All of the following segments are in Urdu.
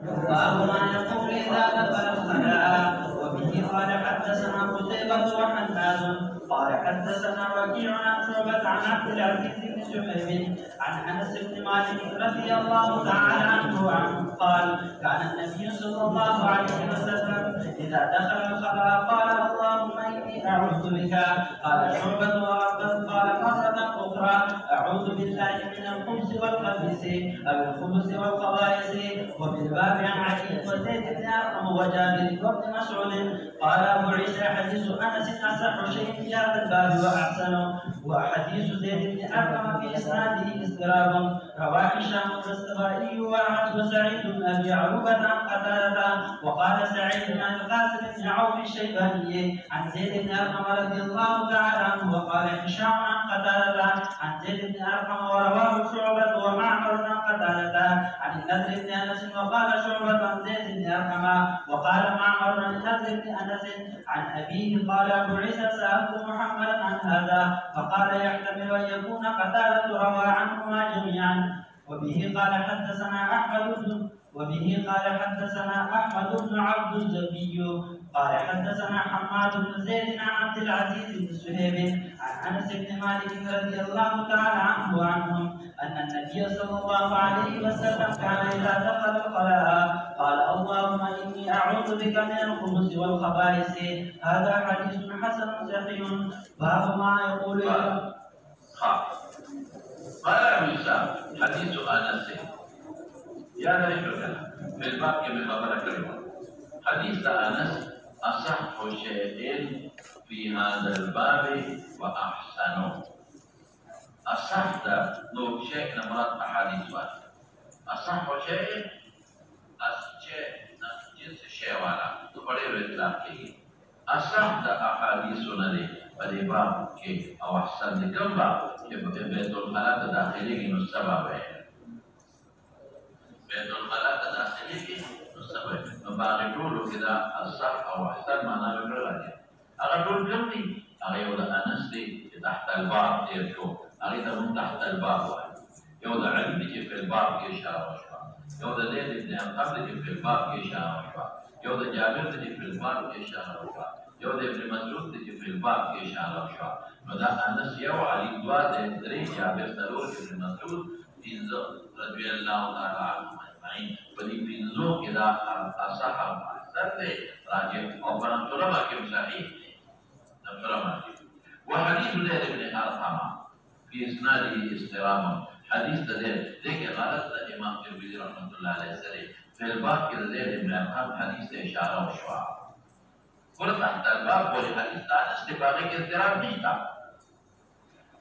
باب ما يقول إذا دخل الخلاء. وبه قال حدثنا قتيبة وحناد قال حدثنا وكيع عن شعبة عن عبد العزيز بن سحيم عن أنس بن مالك رضي الله تعالى عنه قال كان النبي صلى الله عليه وسلم إذا دخل الخلاء قال اللهم إني أعوذ بك. قال شعبة وقد قال مرة أخرى أعوذ بالله من الخبث والخبيث أو الخبث والخبائث. وفي الباب عن علي وزيد بن أرقم وجابر وابن مسعود قال أبو عيسى حديث أنس أصح شيء في هذا الباب وأحسنه. وحديث زيد بن أرقم في إسناده اضطراب. رواه هشام الدستوائي وسعيد بن أبي عروبة عن قتادة وقال سعيد عن القاسم بن عوف الشيباني عن زيد بن أرقم رضي الله تعالى عنه. وقال هشام عن قتادة عن زيد بن أرقم ورواه شعبة ومعمر عن قتادة عن النضر بن أنس. وقال شعبة عن زيد بن أرقم وقال معمر عن النضر بن أنس عن أبيه. قال أبو عيسى سألت محمدا عن هذا فقال يحتمل أن يكون قتادة روى عنهما جميعا. وبه قال حدثنا أحمد بن عبد الزبي قال حدثنا حماد بن زيد عن عبد العزيز بن سهيب عن أنس بن مالك رضي الله تعالى عنه وعنهم أن النبي صلى الله عليه وسلم كان إذا دخل الخلاء قال اللهم إني أعوذ بك من الخبث والخبائث. هذا حديث حسن صحيح. باب ما يقول قال أبو عيسى حديث أنس يا رجل في الباب كما خبر كلمة حديث أنس أصح شيء في هذا الباب وأحسنه. أصح لو شيء نمرات أحاديث واحد أصح شيء جنس الشيء والا تقرير إطلاق كي أصح أحاديثنا دي بدي باب كي أو أحسن كم باب كي بيت الخلاء داخلي كي نسبب بيت الخلاء داخلي كي نسبب نبغي نقول كذا أصح أو أحسن ما نقول لك أقول كمي أقول أنس دي تحت الباب تيركو أقول تحت الباب يوضع علي في الباب كي شاء يوضع زيد بن أرقم في الباب كي شاء يوضع جابر في الباب كي شاء يوضع ابن مسعود في الباب كي شاء وذا أنس يو علي دوا دري جابر سلور ابن مسعود بنزو رضي الله تعالى عنهم أجمعين ولي بنزو كذا أصح أحسن راجع أو بنطلب كم صحيح نفرم. وحديث زيد بن أرقم في إسناده استرام حديث زيد ذيك غلط الإمام الترمذي رحمة الله عليه في الباب كذا زيد بن أرقم حديث إشارة وشواء كل تحت الباب ولحديث أنس لباقي اضطراب نشتا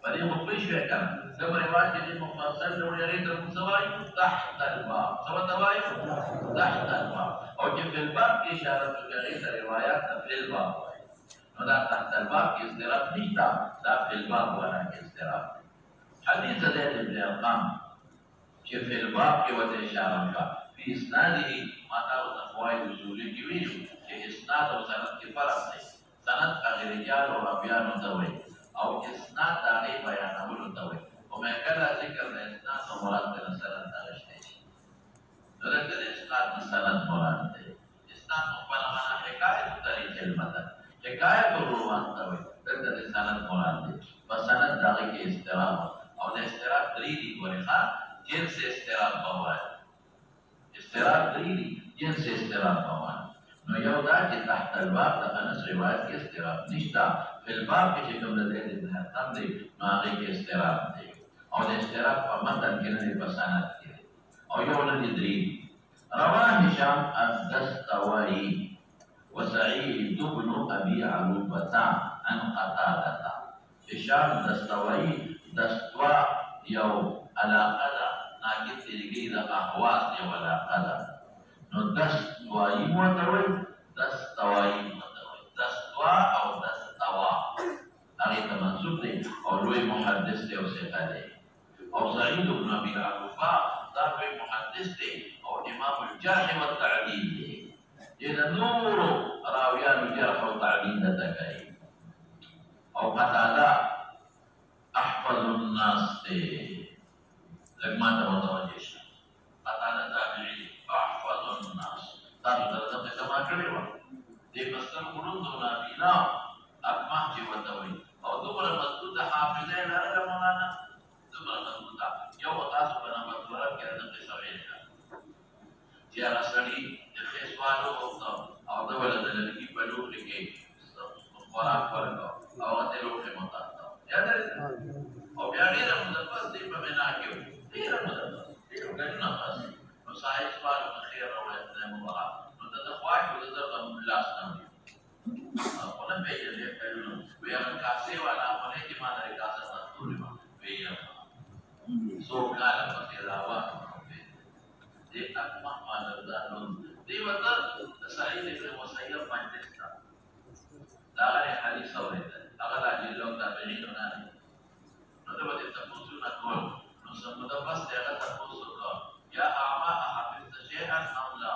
فدي مطبيش فيها كلام لما رواية دي مفصل لو يريد المسواي تحت الباب سوى تواي تحت الباب أو في الباب کی إشارة كغير روايات في الباب وده تحت الباب کی اضطراب نشتا ده في الباب ولا کی اضطراب. حديث زيد بن أرقم في الباب کی وجه إشارة في إسناده ما تعرض فوائد وصولي كبير في إسناد وسند کی فرق ہے سند کا رجال اور ابیان دوی او اسناد داغی بیانول دوی وما کلا ذکر الاسناد و مراد من سند داغشتے نذکر اسناد سند مراد ہے اسناد مقبل مانا حکایت طریق المتن حکایت الروان دوی ذکر سند مراد ہے وسند داغی کے استراب او استراب دریدی ورخا جنس استراب بوائے استراب دریدی جنس استراب بوائے نو یو دا چې تحت الباب د انس روایت کې استراب نشتا په الباب کې چې کوم د دې د حتم دی نو هغه کې استراب دی او د استراب په متن کې نه په سند کې او یو نه درې رواه هشام الدستوائي وسعيد بن ابي عروبة عن قتادة. هشام الدستوائي دستوا یو علاقه ده ناګه تیریږي د احواز یو علاقه ده نو دستوائي متوي دستوائي متوي دستوا او دستوا هغه ته منسوب دي او لوی محدث دی او ثقه دی او سعيد بن ابي عروبة دا لوی محدث دی او امام الجرح والتعديل دی اذا نور راويان الجرح والتعديل ده کوي او قتاده احفظ الناس دی لما توجه قتاده تابعي احفظ تاسو ته د سما کړی و دې مستر قرون دونا بینا اقمه چې وته وي او دومره مضبوطه حافظه لرله مولانا دومره مضبوطه یو تاسو په نامه ورته کې د قصه ویل چې هغه سړي د ښه سوالو وکړ او د ولادت لري په لوټ کې خوراک ورکړ او هغه لوټه متاته یاد لري او بیا ډېر مدرس دی په مینا کې ډېر مدرس ډېر غنه پاس نو صاحب سوال خیر او اسلام مبارک نو د خواج د زړه الله ستاسو او نه پیژنې کړو بیا کاسه والا باندې چې ما نه کاسه تاسو ما بیا سو کال په راوا دې اقمه ما درځانو دې وته د سړي د مسایب باندې ستاسو دا غره حدیث اورېدل هغه د جلو تابعین نه نو دا به تاسو نه کول نو سمدا بس هغه تاسو وکړه یا اعما حافظ شیئا ام لا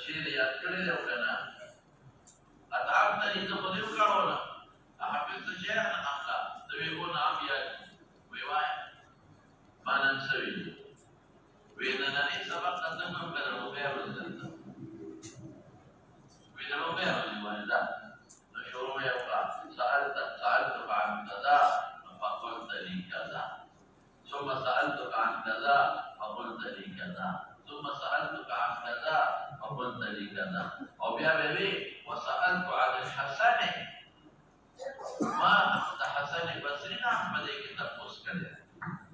شیء یاد کړی دی کنه اتعب ته دې په دې وکړو حافظ شیئا ام لا دوی کو نام یاد وای مانن سوي ویننه سبق تاسو کوم کړو بیا ورته ویننه بیا ولدا شروع يقرأ سألتك عن كذا فقلت لي كذا ثم سألتك عن كذا فقلت لي كذا ثم سألتك عن كذا فقلت لي كذا أو يا بيبي وسألت عن الحسن ما حسن بصري أحمد كتاب مسكرة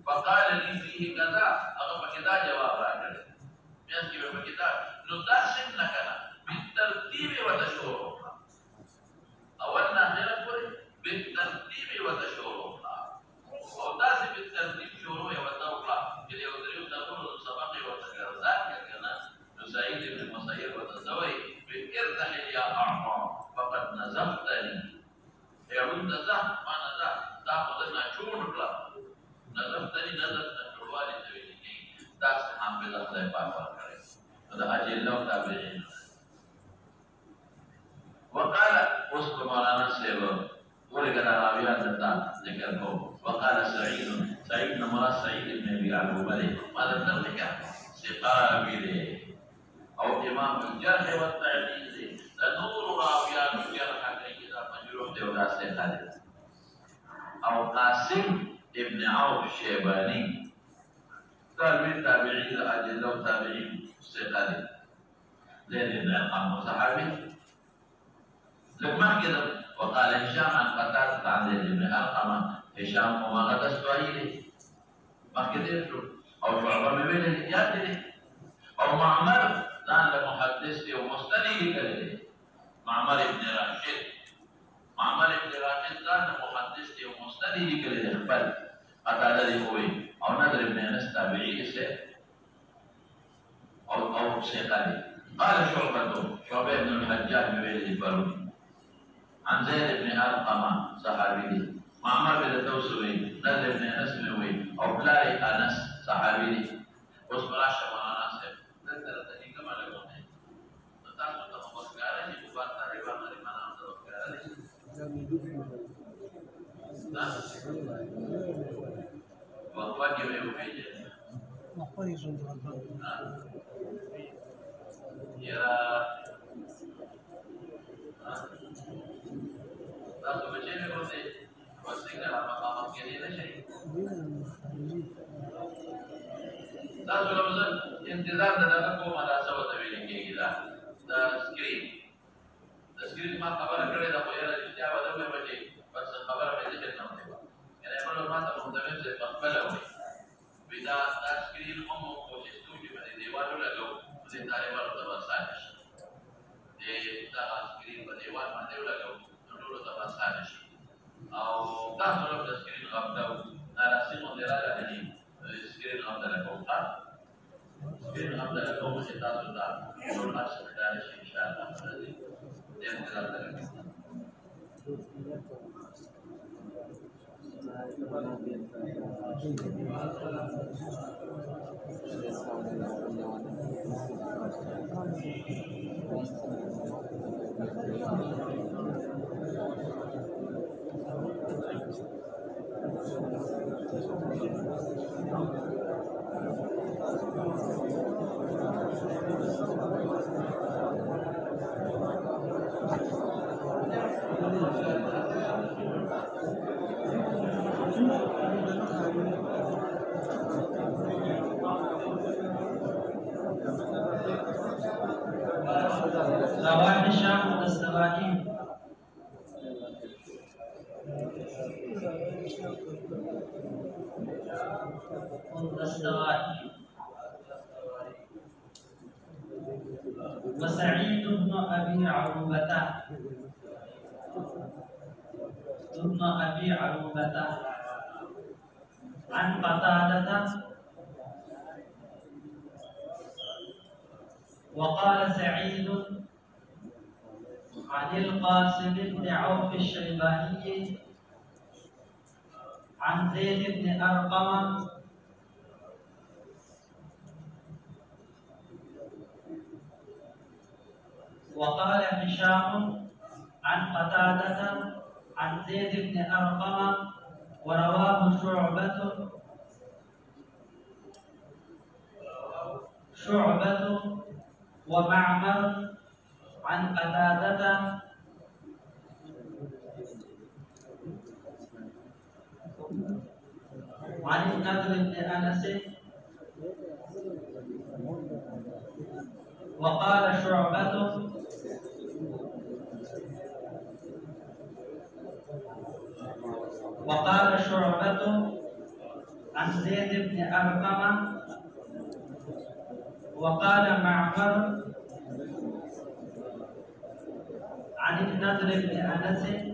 فقال لي فيه كذا أغفى كذا جواب راكد يسكي بكتاب نداسم لكنا بالترتيب وتشوره أولنا هنا بالترتيب وتشورها أو تاسي بالترتيب شروع وتوقع اللي يدريو تقول الصباقي وتكرزان كنا نسعيد بالمصير وتزوي بإرتحل يا أعمى فقد نزفتني يقول نزف ما نزف تأخذنا شون بلا نزفتني نزفت الحوالي تويني تاسي حامل الله بابا كريم هذا أجل لو تابعين وقال اسكو مولانا سيبو ولقد راويان دتان ذكره وقال سعيد نمرا سعيد بن ابي عروبه ماذا تذكر سقابله او امام الجرح والتعديل تدور راويان الجرح كذا مجروح دولا سيخالد او قاسم ابن عوف الشيباني تابعين اجل تابعين سيخالد زيد بن ارقم صحابي لما كده وقال هشام عن قتادة عن زيد بن أرقم هشام وما قد أسوأيله ما كده أو شعبة من الإجابة أو معمر لأن محدث ومستند كده معمر بن راشد لأن محدث ومستند كده يخبر قتادة هو أو نذر بن أنس تابعي أو سيقالي قال شعبة بن الحجاج من البارودي عن زيد بن أرقم صحابي معمر بن الدوسوي نذر بن أنس بن أو بلاري أنس صحابي واسمرا شمال ناصر نذر تجي كما لقوم تتعلم تمسكارا يبغى تريبا مريمانا تمسكارا وهو كم يوفيجي يا تاسو بچی نه کوته وسنګ را مقام کې نه شي تاسو لمزه انتظار دغه کومه دا څه وته ویل کېږي دا سکرین ما خبره کړې دا خو یې راځي ودا مې بچي بس خبره مې دې نه وته یعنی په نور ماته هم د مې څه خپل وي بدا دا سکرین هم کوشش کوي چې دیوالو لګو دې طالبانو ته وسایل دې دا سکرین په دیوال باندې لګو تبصانش او تاسو له سکرین غوډو ناراسمو دراله دي سکرین غوډه لګو سکرین غوډه لګو چې تاسو دا نور تاسو ته ان شاء الله دې انتظار کوي والدستوائي وسعيد بن أبي عروبة عن قتادة وقال سعيد عن القاسم بن عوف الشيباني عن زيد بن أرقم وقال هشام عن قتادة عن زيد بن أرقم ورواه شعبة ومعمر عن قتادة عن النضر بن أنس وقال شعبة عن زيد بن أرقم وقال معمر عن النضر بن أنس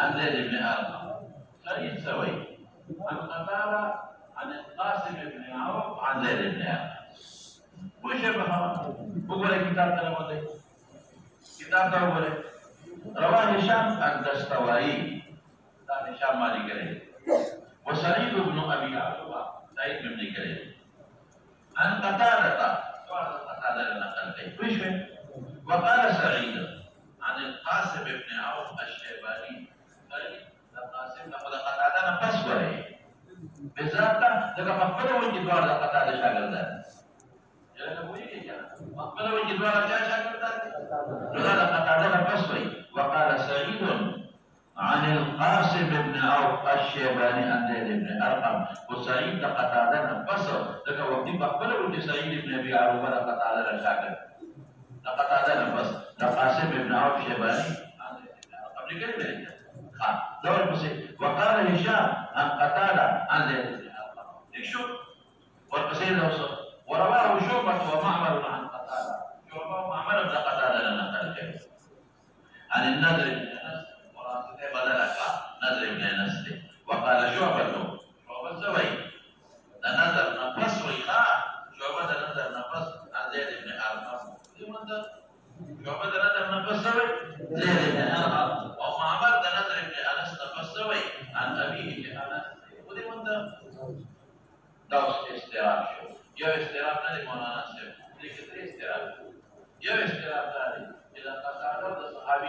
عن زيد بن أرقم سعيد سوي عن قتادة عن القاسم بن عوف عن زيد بن أرقم وشبه بقول كتاب تلمذي كتاب تقول رواه هشام الدستوائي كتاب هشام مالي كريم وسعيد بن أبي عروبة سعيد بن كريم عن قتادة وشبه وقال سعيد عن القاسم بن عوف الشيباني القاسم لقد قتادة نفس وره بذاته جگہ مقبلہ وجه دوار قتادة شاگردان جگہ بوئی گئی کیا مقبلہ وجه دوار کیا شاگردان لذا قتادة نفس وره وقال سعيد عن القاسم بن عوف الشيباني عن زيد بن أرقم وسعيد قتادة نفس جگہ وقتی مقبلہ وجه سعيد بن أبي عروبة قتادة شاگرد قتادة نفس القاسم بن عوف الشيباني عن زيد بن أرقم لكي دور بسي وقال هشام عن قتادة عن زيد بن أرقم شوف والقصيد وصل ورواه شعبة ومعمر عن قتادة شعبة ومعمر بن قتادة لنا قال عن النضر بن أنس وراسته بدلك نضر بن أنس وقال شعبة سوي النضر نفس ويخا شعبة النضر نفس عن زيد بن أرقم شعبة النضر نفس سوي زيد بن أرقم ومعمر النضر بن أنس نفس سوي عن أبيه لأنس ودي منت دوس استراب شو يا استراب نادي مولانا سيف لكن استراب يا استراب نادي إذا قصار الصحابي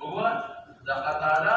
بقوله ذا قتادة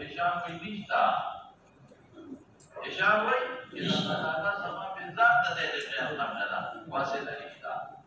هشام في نشتا هشام وي إذا قتادة سما بالذات زيد بن أرقم لنا واسطة نشتا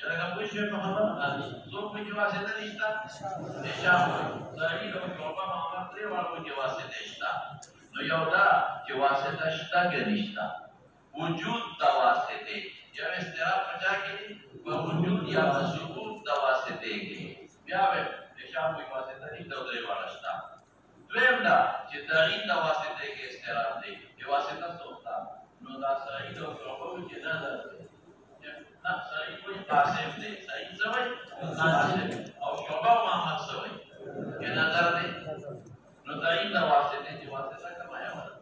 جرا کوئی شے محمد زوم کی واسطہ نشتا هشام سعید او شعبہ محمد ريوان کی واسطة نشتا نو یودا کی واسطة شتا کې نشتا وجود دا واسطه یا استراب بچا کې وجود یا ثبوت دا واسطه کې بیا به هشام کی واسطه نشتا او ريوان شتا دویم دا چې تعین دا واسطه کې استراب دی کی واسطه سوتا نو دا سعید او شعبہ کې نظر سعيد قاسم دي سعيد سوي قاسم او شعبة ومحمد سوي كنظر دي نتعين واسطة دي واسطة كما يقول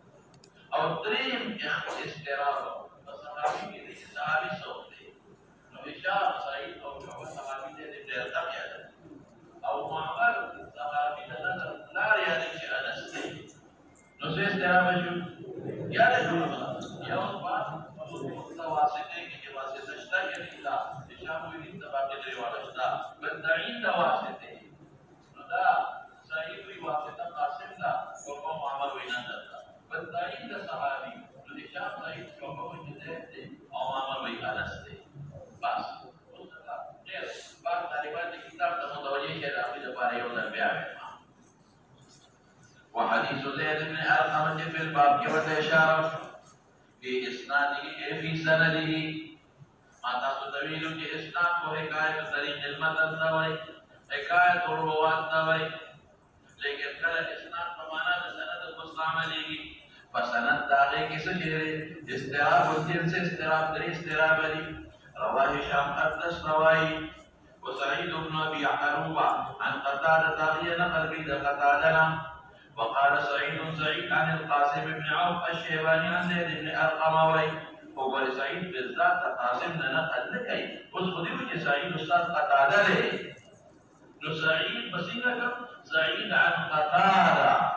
او دريم استراب فصحابي دي صحابي صوت دي نو هشام سعيد او شعبة صحابي دي دي او معمر واسطه کې واسطه شته کې نه هشام ویل د باقي لري واسطه بدعين د واسطه نو دا صحیح وی واسطه قاسم دا او معمر وینا ده بدعين د صحابي نو هشام صحیح کومه وجه ده او معمر وی انس ده بس غیر بعض طالبان کتاب ته متوجه شه د اخر لپاره یو ځل بیا وحديث زيد بن أرقم في الباب والإشارة في إسناده في سنده ما تطويل في إسناد وحكاية طريق المتن دوي حكاية الرواة دوي لكن كلا إسناد فمانا سند المستعملي فسند داغي كيس شيري استراب الجنس استراب دري استراب لي رواه هشام حدث رواي وسعيد بن أبي عروبة عن قتادة داغي نقل بيد قتادة وقال سعيد عن القاسم بن عوف الشيباني عن زيد بن أرقم وقال سعيد بالذات قاسم نقل لكي وخذوا سعيد أستاذ قتادة له سعيد بسيطة سعيد عن قتادة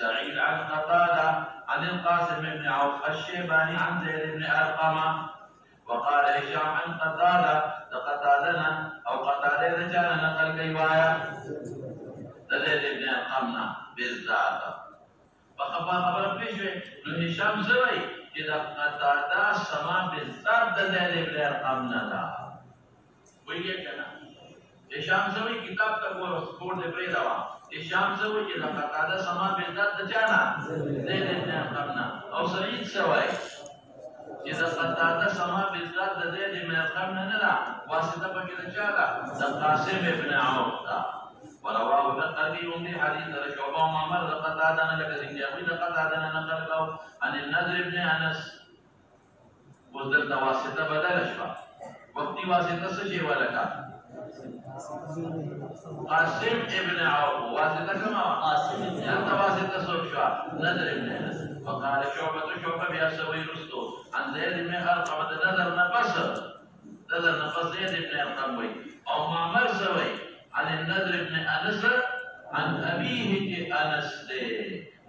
سعيد عن قتادة عن القاسم بن عوف الشيباني عن زيد بن أرقم وقال هشام عن قتادة لقتادنا أو قتادة رجال نقل كيوايا لزيد بن أرقمنا بالذات فخبر بيشوي هشام زوي إذا قتادة سما بالذات لزيد بن أرقمنا لا ويجي كنا هشام زوي كتاب تقول سكور دبريدوا هشام زوي إذا قتادة سما بالذات لجانا زيد بن أرقمنا أو سعيد سوي إذا قتادة سما بالذات لزيد بن أرقمنا لا واسطة بكذا جالا القاسم بن عوف ورواه النقدي في حديث شعبة ومعمر قتادة لك زنجاوي قتادة نقل له عن النذر بن أنس وذلت واسطة بدل شبه وقت واسطة سشي ولك قاسم ابن عوف واسطة كما قاسم أنت واسطة سوشوا نذر بن أنس وقال شعبة بأسوي رستو عن زيد بن أرقم نذر نفس زيد بن أرقم أو معمر سوي عن النذر بن أنس عن أبيه أنس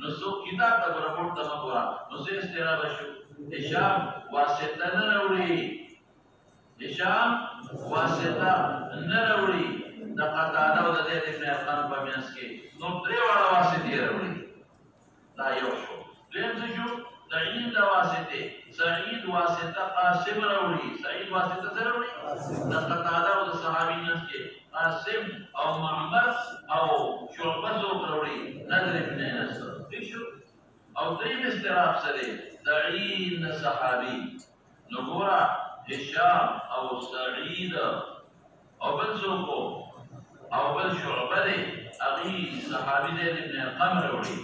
نسوق كتاب تقرأ تمام نسوق استراب شو هشام واسطة نروي هشام واسطة نروي نقطع داود زيد بن أرقم بمنسكي نطري على واسطة نروي لا يوشو لين شو سعيد واسطة سعيد واسطة قاسم روي سعيد واسطة روي نقطع داود الصحابي نسكي قاسم أو معمر أو شعبة روي نذر بن أنس شو أو دريم استراب سري سعيد صحابي نقورا هشام أو سعيد أو بنسوكو أو بنشعبة أغي صحابي زيد بن أرقم روي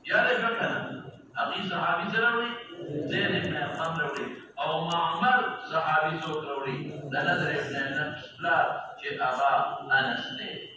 يا ليش كان أغي صحابي سروي زيد بن أرقم روي أو معمر صحابي سوك روي لنذر بن أنس لا شيء أبا أنس نه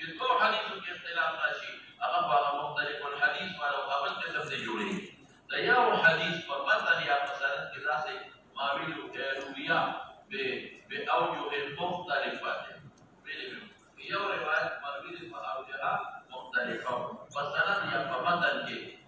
يذكر حديث في اختلاف راشي أغفى مختلف الحديث ولو قبل كتب جوري تياو حديث فمثل يا مثلا كذا سي ما بيلو رويا بأوجه مختلفة بيو رواية مربيد فأوجها مختلفة مثلا يا فمثل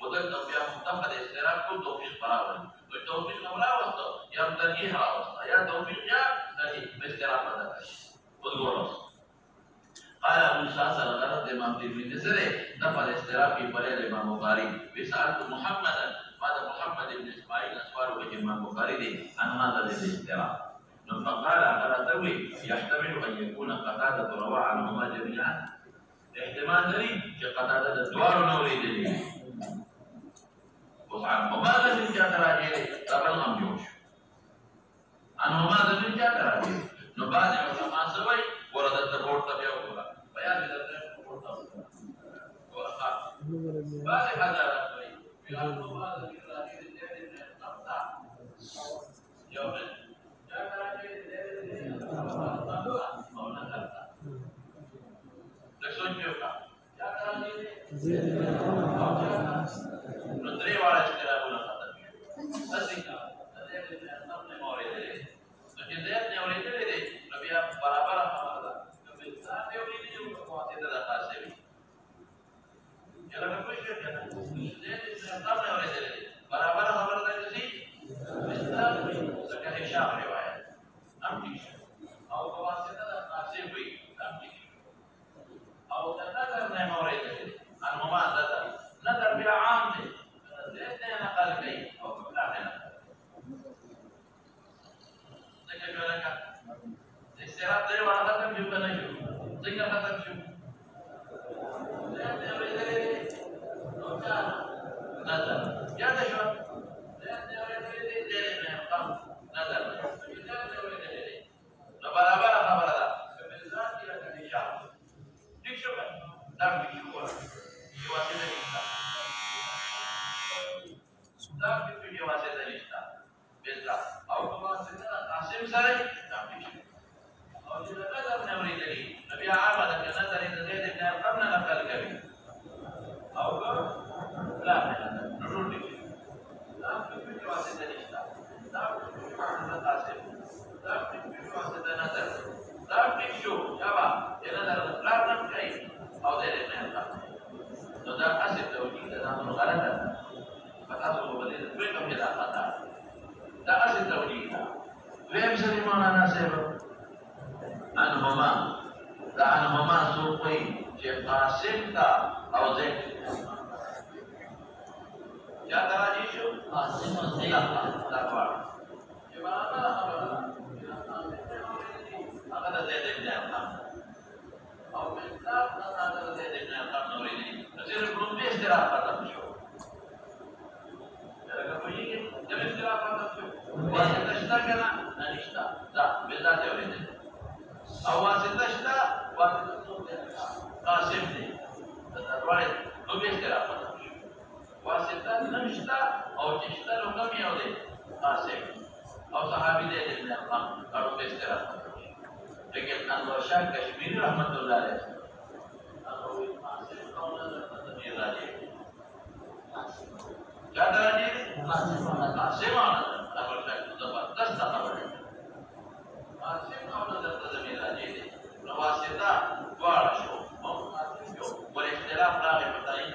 وده التوفيق متفق استراك كل توفيق برابر والتوفيق مراوس يا ترجيح راوس يا توفيق يا ترجيح باستراك هذا والغرض قال ابو سعد الغرض امام الترمذي سره نفى الاستراك في فريق الامام البخاري وسالت محمدا بعد محمد بن اسماعيل اسوار الامام البخاري عن هذا الاستراك فقال على توي يحتمل ان يكون قتادة روى عنهما جميعا احتمال لري چې قتاده د دوار نورې دي وصعب وماذا من جاء تراجع قبل ما يوش أنا وماذا من جاء تراجع بعد علماء سوي ورد التبور تبيه ولا بيان التبور تبيه ولا بعد هذا الشيء في المواد الإسرائيلية التي تقطع يوما يا ترى أو نقطع لكن يوكا يا ترى ندري ولا اشتراك ولا خطر أصدقاء لكن ذات نوريد لدي نبيا برابر هذا كمثال نوريد يوم قواتي ذا قاسمي يلا كم شيء كذا ذات نوريد لدي برابر هذا الذي مثال لكن هشام رواية أمتيش أو قواتي ذا قاسمي أمتيش أو تنظر نوريد لدي المما ذا نظر بها عامل ذات نقل بي أو كفلان استعراض dari warna kan juga naju, sehingga kata juga. Lihat teori dari nazar, ya ada juga. Lihat teori dari memang nazar. Lihat teori dari. Lebar-lebar apa berada? Kebetulan dia akan dijawab. Diksyukur dan diksyukur. Diwasi dari kita. Dan itu diwasi dari kita. Biasa. Automatis Asim saya. أو إذا نظر نوري دليل نبي عامل أن نظر إذا زيد بن أرقم نقل كبير أو لا نقول لك لا تكفي واسطة نشتا لا تكفي واسطة قاسم لا تكفي واسطة نظر لا تكفي شو جواب نظر لا نمكي أو زيد بن أرقم نظر أسف توجيه تنامل غلطا فتحصل بديل تريكم إذا خطأ لا أسف توجيه وين سليمان ناسب عنهما سوقي في قاسم أو زيد يا ترى شو قاسم وزيد لا فرق جماعة هذا زيد بن أرقم أو من هذا زيد بن أرقم نوريني نصير كلهم باستراحة تمشوا جب استراحة تمشوا وتشتغلنا نشتا لا بالذات يوريني أو واسطة شتا واسطة قاسم دي تتروارد لو بيشترا واسطة نمشتا أو تشتا لو كم يودي قاسم أو صحابي دي ابن أرقم أو بيشترا لكن أنور شاه كشميري رحمة الله عليه أنور قاسم قولا تتمير راجي كذا راجي قاسم أنور شاه زبردست خبر قاسم قولا تتمير راجي واسطة دوار شو والاختلاف لا يبتعين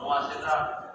واسطة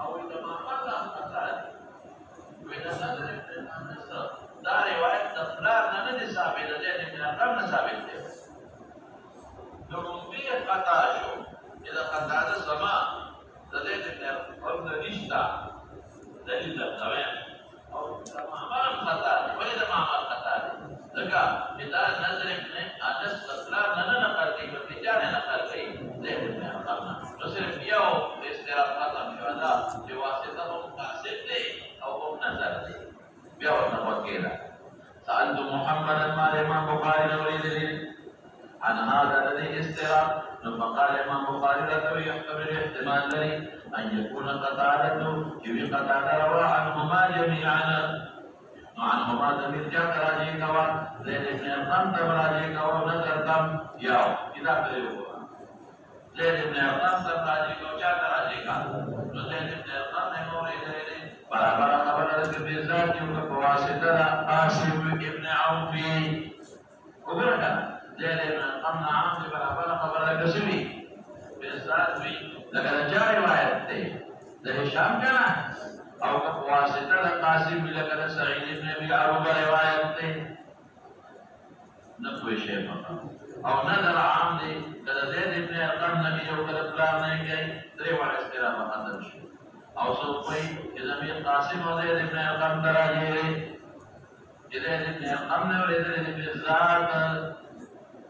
أو إذا ما قال قتال وإذا نزل النصر دا رواية تقرار نمد ثابت لأن من أقرب ثابت لرمبية قتاشو إذا قتال السماء لديت من أقرب نشتا دليل تمام أو إذا ما عمل قتال وإذا ما عمل قتال لكن إذا نزل من أنس تقرار ننقل كيف تجاني نقل كيف ديت من أقربنا نصرف يوم استراحة ختم شهداء بواسطتهم قاسم دي أو هم نظر دي بيورنا وكيلا سألت محمدا ما الإمام بخاري نريد عن هذا الذي استراحة فقال الإمام بخاري لا يحتمل احتمال لي أن يكون قتادته في قتادة روى عنهما جميعا عنهما ضمير جاء راجي كوا زيد بن أرقم راجي كوا نظر تم ياو إذا قريبوا زيد بن أرقم راجي كوا جاء راجي كوا زيد بن أرقم نموري زيد برابر خبر الكبيزات يوم كواسطة قاسم ابن عوفي وبركة زيد بن أرقم نعم برابر خبر الكسبي بإسرائيل في لكن جاء رواية ده هشام كان أو كواسطة قاسم لكن سعيد بن أبي عروبة رواية نقوي شيء فقط او نظر عام دی کله زید ابن ارقم نبی یو کله پلان نه کوي درې وړ استراحه ختم شي او څو کوئی چې زمين قاسم او زید ابن ارقم دراجه زید ابن ارقم نه ورته ابن زاد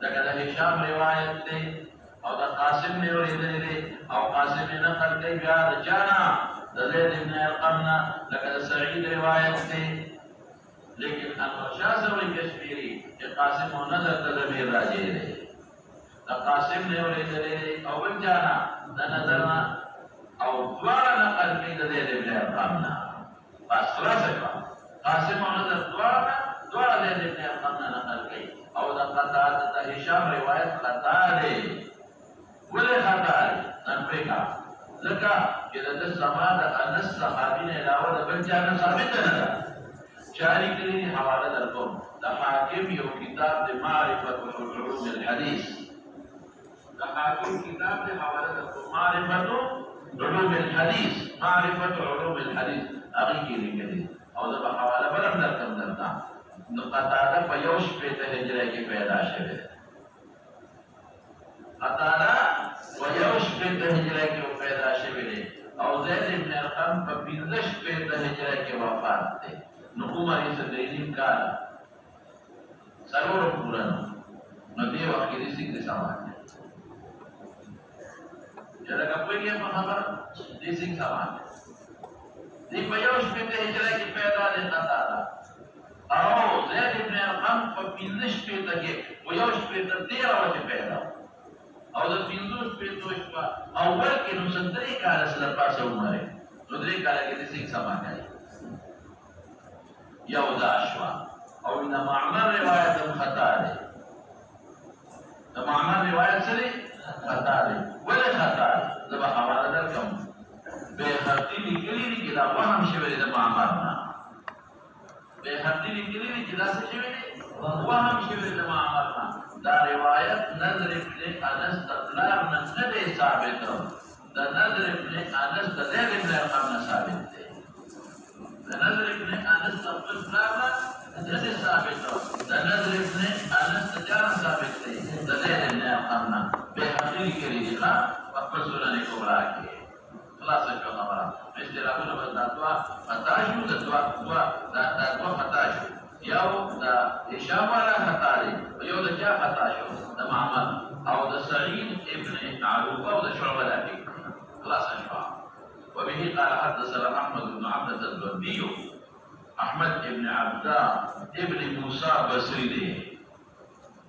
دغه هشام روایت دی او دا قاسم نه ورته او قاسم نقل کوي بیا د جانا د زید ابن ارقم نه لکه سعید روایت دی لیکن انور شاہ سوری کشمیری کہ قاسم و نظر تدبیر راجے دے دا قاسم نے اولی دلے اول جانا دا نظرنا او دوارا نقل کی دا دے ابن ارقامنا بس خلا سکا قاسم و نظر دوارا دے ابن ارقامنا نقل کی او دا قطع دا حشام روایت خطا دے ولی خطا دے ننفقا لکا کہ دا سما دا انس صحابین علاوہ دا بل جانا ثابت نظر جاری کری حوالہ درکم دا حاکم یو کتاب دے معرفت علوم الحدیث دا حاکم کتاب دے حوالہ درکم معرفت علوم الحدیث اغی کی لکلی او دا حوالہ برم درکم درتا قطادہ پا یوش پیتا ہجرہ کی پیدا شوے قطادہ پا یوش پیتا ہجرہ کی پیدا شوے او زید ابن ارقم پا پینزش پیتا ہجرہ کی وفات دے نو عمر یې سدرینیم کال سرور پورا نو دې وخت کې دې څنګه سامان چې دا کومه یې په خبره دې څنګه سامان دې په یو شپه ته هجرت کې پیدا دي تا او زید ابن ارقم په 15 شپه ته کې و یو شپه ته 13 ورځې پیدا او د 15 شپه ته شپه اول کې نو 70 کال سره پاسه عمر نو درې کال کې دې څنګه سامان دی یو دا شوا او ان معمر روایت خطا ده دا معمر روایت سره خطا ده ولا خطا ده دا حواله درکم به خطی لیکلی دي چې دا وهم شوی د معمر نه به خطی لیکلی دي چې دا څه شوی دی وهم شوی د معمر نه دا روایت نظر ابن انس تطلار نه نه ثابت دا نظر ابن انس د زید ابن ارقم نه ثابت دی نظر ابن انس تطلار نه ثابت دا نظر ابن انس تجارة ثابت دی د زید ابن ارقم نه به خطی لیکلی دي ښه په سورہ کبرا کې خلاص شو خبره استراحونه بس دا دوا خطا شو دا دوا خطا شو یو دا هشام والا خطا دی یو دا چا خطا شو دا معمر او دا سعید ابن عروبه او دا شعبه لکی خلاص شو وبه قال حدثنا احمد بن عبد الزبدي احمد ابن عبد ابن موسى بصري دی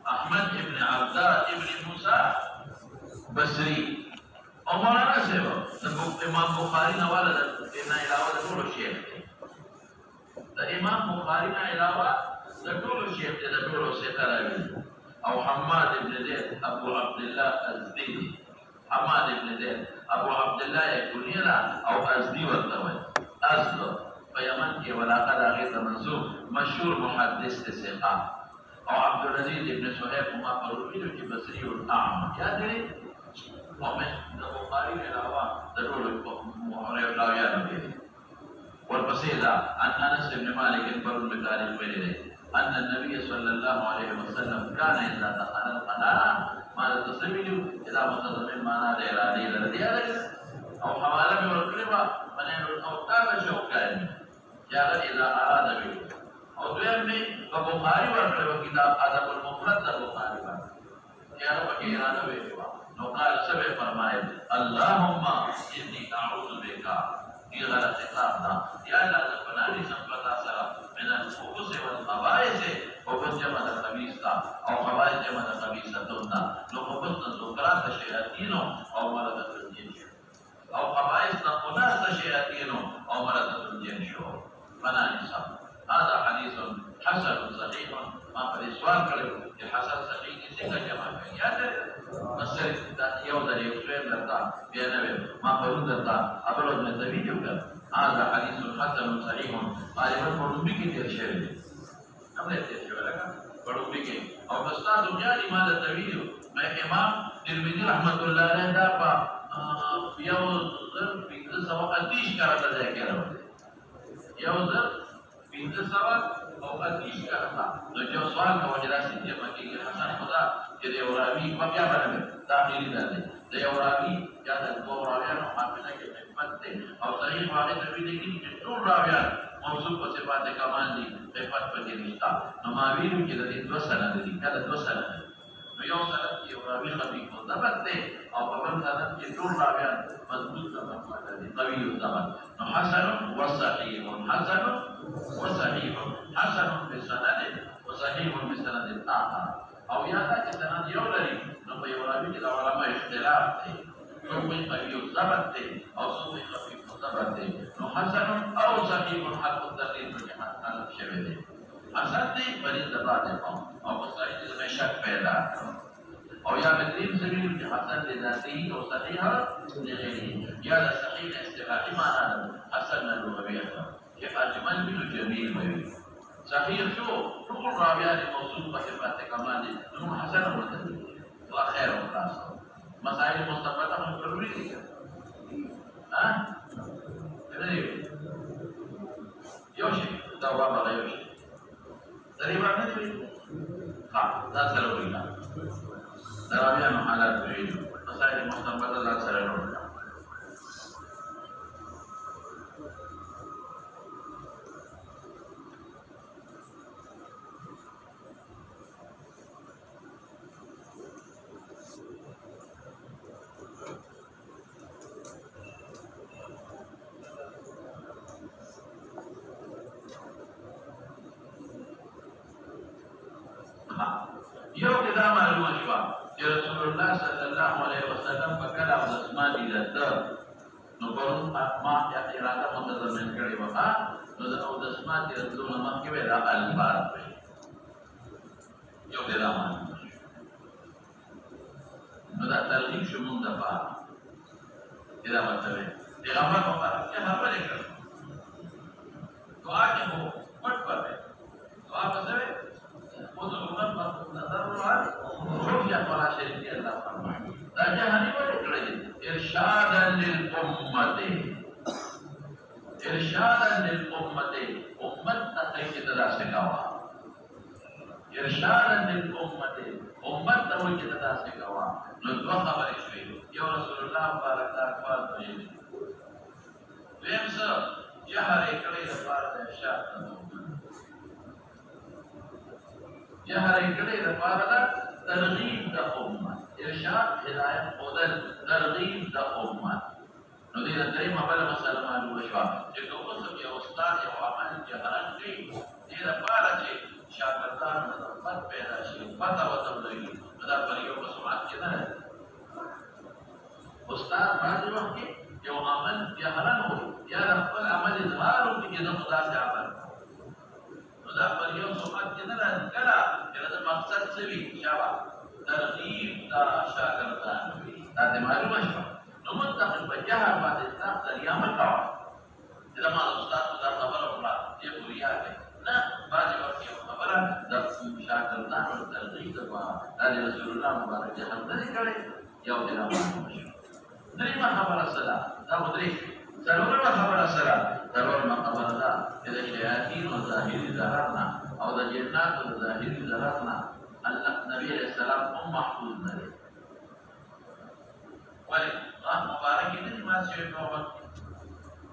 احمد ابن عبد ابن موسى بصري او مولانا صاحب امام بخاری نه والا د علاوه د ټولو شیخ دی د امام بخاری نه علاوه د ټولو شیخ دی د ټولو شیخ راوي او حماد ابن زید ابو عبد الله ازدی حماد ابن زید ابو عبد الله کنیرا او ازدی ورته وایي ازد په یمن کې ولاقه د هغې ته منسوب مشهور محدث دی ثقه او عبدالعزیز ابن صہیب ما پرویلو چې بصري الاعمى یاد دی ومن البخاري علاوه ضرور محرر راویان دي والبصيرة عن انس بن مالك بن بكار الوليد ان النبي صلى الله عليه وسلم كان اذا دخل القلاع ما تصميل اذا مستضمن معنا لإرادي الذي او حواله ورقبه من الاوتاب شوكان جاء اذا اراد به او دویم به بخاري ورقبه كتاب ادب المفرد البخاري يا رب کی اراده ویوا نو قال سبع فرمائے اللهم انی اعوذ بک یہ غلط خطاب تھا یا اللہ زبانی سمپتا سرا من الخبث والخبائث خبث جمع خبيث تھا او خبائث جمع خبيثه تھا نو خبث ذکرات الشیاطین او مرض الجن او خبائث نقنات الشیاطین او مرض الجن شو فنا نصب هذا حديث حسن صحيح ما قد سوال کرے کہ حسن صحیح کسی کا جمع ہے یاد ہے مسئلہ یو در یو سویم درتا بیانوی ما پرون درتا ابلوز میں طویلیو کر هذا حدیث حسن صحیح غالبا پڑھنبی کی تیر شہر ہے ہم نے تیر شہر لگا پڑھنبی کی اور بستا دنیا ماذا طویلیو میں امام ترمذی رحمت اللہ علیہ دا پا یو ذر پیندر سوا اتیش کرتا جائے کہہ رہا ہوں یو ذر پیندر سوا او ادیش کرتا نو جو سوال کا وجہ سے یہ مکی کہ حسن خدا کہ دے اوراوی کو کیا بنے داخلی دے اوراوی یا دے دو اوراوی نو حافظہ کے خدمت دے اور صحیح واقع نبی لیکن کہ دو اوراوی موصوف کو صفات کمال دی صفات پر رشتہ نو ماویل کی دے دو سند دی کدا دو سند نو یو سند کی اوراوی خفیف ضبط دے اور بل سند کی دو اوراوی مضبوط ضبط دے قوی ضبط نو حسن وصحيح حسن وصحيح حسن بسند وصحيح بسند آخر او یادا چې سند یو لري نو په یو راوي کې د علماء اختلاف دی نو په یو ضبط دی او څو خفیف ضبط دی نو حسن او صحيح حق التقدير په حال شوی دی حسن دی بری ضبط او صحيح د شک پیدا او یا بدریم سبیل کی حسن لذاتی او صحیح لغیری یا صحیح استقاقی معنی حسن لغویت کہ اجمل بن جمیل ہوئی صحیح شو رکن راویان موصول بصفات کمال انہوں حسن ہوتا ہے اللہ خیر و خلاص مسائل مستقبلہ ہم ضروری دی ہاں یوشی دعوا بغا یوشی ضریبہ نہیں بھی ہاں دا ضروری نا دراویان حالات بعید مسائل مستقبل اللہ سره نور یو کدا معلومه شو چې رسول الله صلی الله علیه وسلم په کله د اسمان دی ده نو کوم ما یا اراده متضمن کړي وها نو د اسمان دی رسول الله کې ویل الفاظ یو کدا معلومه نو دا ترغیب شو مونږ د پاره دا مطلب پیغمبر مبارک څه خبره کړه دعا کې هو پټ پټ دعا وسوي ارشادا للأمة امت تقیق تدا سکوا ارشادا للأمة امت تقیق تدا سکوا ندوہ خبر شوئی یو رسول اللہ مبارک دا اکبار دوئی ویم سا جہر اکڑی دفار دا ارشاد جہر اکڑی دفار دا ترغیب دا امت ارشاد ہدایت خودل ترغیب دا امت نو دې درېمه بله مسله معلومه شوه چې که اوس هم یو استاد یو عمل جهرن کوي دې لپاره چې شاګردانو ته خدمت پیدا شي پته ورته ولګي نو دا پر یو په سرعت کې نه راځي استاد بعضې وخت کې یو عمل جهرن وي یا د خپل عمل اظهار وکړي چې زه خو داسې عمل نو دا پر یو سرعت کې نه راځي کله چې د مقصد څه وي شابه ترغیب دا شاګردان وي دا دې معلومه شوه نو متقل بجهر بعد اسلام ذریعہ مت کوا جدا ما استاد دا خبر وکړه چې بوریا ده نه باندې ورته خبره د شاګردان او ترغیب د رسول الله مبارک جهر نه کړي یو دې نه درېمه خبره سره دا درې ضروري خبره سره ضروري خبره ده چې شیاطین او ظاهري ظاهرنا او د جنات او ظاهري ظاهرنا الله نبی علیہ السلام هم محفوظ نه دي ولی مبارک نه دي ما شوی په وخت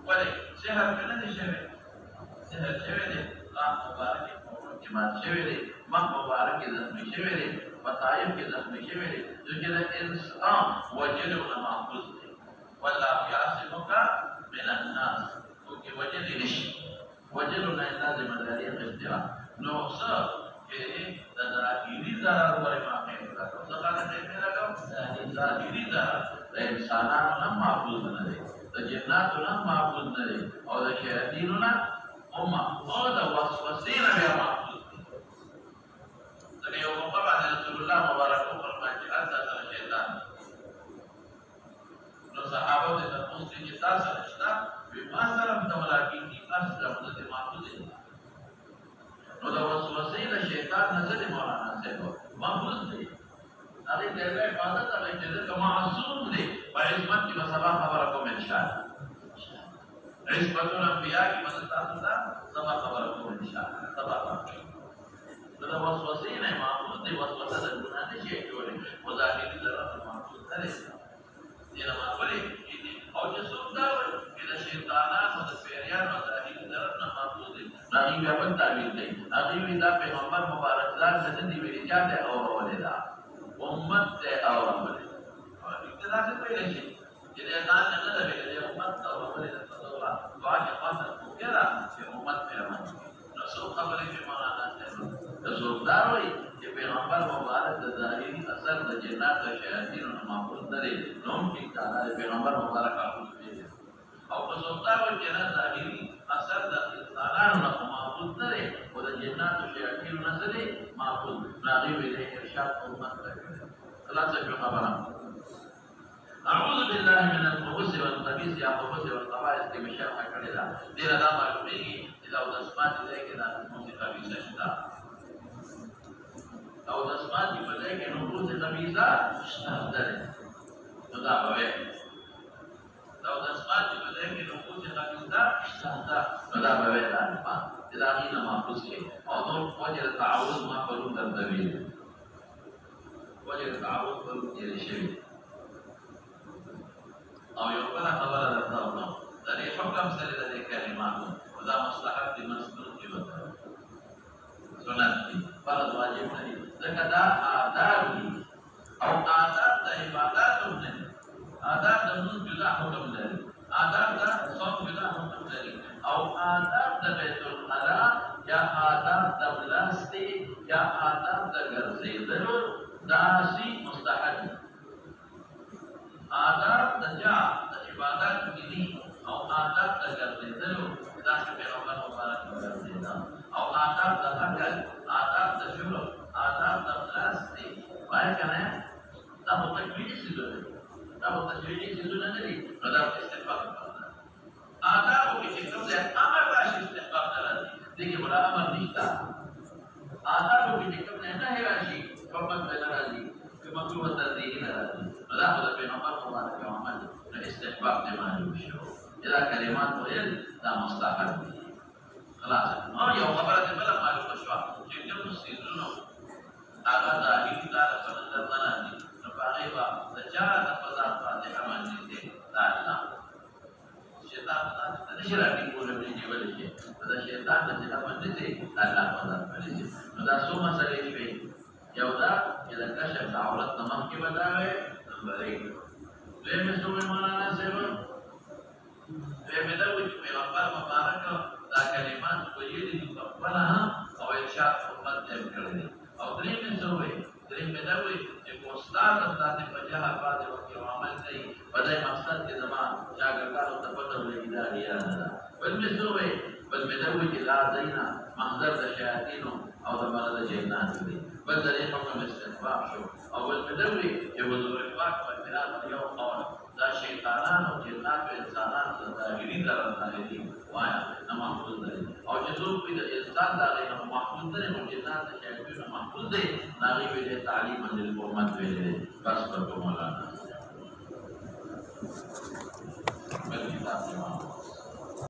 ولی سحر کنه دي شوی سحر شوی دي مبارک په وخت کې ما شوی دي ما مبارک زخمی شوی دي مطایب کې زخمی شوی دي چې د انسان وجلو محفوظ دي والله یعصمک من الناس او کې وجل نشي وجلو نه لازم درې اختیار نو څه کہ دا ظاہری ضرر ورے واقع ہوتا ہے زکات دینے لگا ظاہری ضرر انسانانو نہ محفوظ نہ رہے تو جنات نہ محفوظ نہ رہے اور شیاطین نہ هم او دا وسوسے نہ محفوظ تو یہ موقع بعد رسول اللہ مبارک فرمائے کہ اساس شیطان نو صحابہ نے تفسیر کی تاسو رشتہ بما سلام تولاکی کی اصل مدد محفوظ ہے نو دا وسوسه له شیطان نه ځي مولانا صاحب محفوظ دي هغه د عبادت هغه چې د معصوم دي په عصمت کې مسابقه خبره کوم ان شاء الله عصمت الانبیاء کی مدد تاسو ته سبا خبره کوم ان شاء الله تبارك دا وسوسې نه معقول دی وسوسه د ګناه نشي جوړې مظاهري ضرر معقول نه دی دا معقولې او چې څوک دا وایي چې د شیطانانو د پیریانو مظاهري ضرر نه معقول دی هغه بیا بل تعبیر دی هغه وی دا پیغمبر مبارک ځان د دې ویلي چې دا اورولې دا امت ته اورولې او ابتدا څه پیل شي چې دا ځان نه ده ویلي امت ته اورولې دا دعا کې خاصه وکړه چې امت پیغمبر نو څو خبرې په معنا ده زوردار وي چې پیغمبر مبارک د ظاهري اثر د جنات او شیاطینو نه محفوظ دی نو چې تعالی پیغمبر مبارک محفوظ دی او په زوردار وي چې ظاهري اثر د انسانانو نه محفوظ دی او د جنات او شیاطینو نه دی محفوظ راغي وي د ارشاد امت ته خلاصه خبره اعوذ بالله من الخبث والخبيث یا خبث والخبائث کې مشابه کړی دا ډیر دا معلومیږي چې دا د اسمان دی کې دا موسیقي خبيثه شته او د اسمان په ځای کې نفوذ خبيثه شته نو دا به دا د اسمان په ځای کې نفوذ خبيثه شته نو دا به دا دا غي نه محفوظ شي او نو وجه تعاون ما پرون تدوی وجه تعاون پرون یې شي او یو بل خبره درته نو د دې حکم سره د کلماتو دا مصلحت دي مسنون کې وته سنت دي فرض واجب نه دي ځکه دا آداب دي او آداب د عبادت هم نه دي آداب د نور بلا حکم لري آداب د صوم بلا حکم لري او آداب د بیت الحرام یا آداب د بلاستی یا آداب د ګرځېدلو داسي مستحب آداب د عبادت دي او آداب د ګرځېدلو داسي پیغمبر مبارک ګرځېدا او آداب د حقل آداب د شروع آداب د بلاستی وای کنه دا په تکویني سيزونه دا په تکویني سيزونه نه دي دا په استفاده کوي آداب کې چې کوم ځای امر راشي استفاده راځي دغه ولا امر نشته آداب کې چې کوم نه راشي کوم څه راځي کوم مکروه تدریج نه راځي دا په پیغمبر مبارک عمل د استحباب دی معلوم شو دا کلمات ویل دا مستحب دي خلاص او یو خبره ده بل معلومه شو چې کوم سيزونه هغه د اړیکې د سمندر نه دي نو هغه با د چا د فضا فاتحه باندې دي دا نه شیطان د شرابي کولو دی نیول شي دا شیطان د څه باندې دي دا الله فضا باندې دي نو دا څو مسلې شي یو دا چې د کشف د عورت تمام کې بداوي نمبر 1 دوی څه مولانا صاحب دوی دا چې پیغمبر مبارک دا کلمات ویلي دي په خپل او ارشاد امت ته کړی او درې مې زوې درې مې دا وې چې استاد د په جهه باندې وکړي عمل کوي په دې مقصد کې زمان شاګردانو ته پته ولګي دا یا نه بل مې زوې بل مې دا وې چې لا زینا محضر د شیاطینو او د مراد جنات دي بل درې حکم استحباب شو او بل مې دا وې چې حضور پاک په خلاف یو قول دا شیطانانو جنات او انسانانو د ظاهري درنه دي وایا نه محفوظ دي او چې څوک د انسان دا غي نه محفوظ دي او جنات د شیطانانو محفوظ دي ناغي ویلې تعلیم د امت ویلې بس په مولانا بل کتاب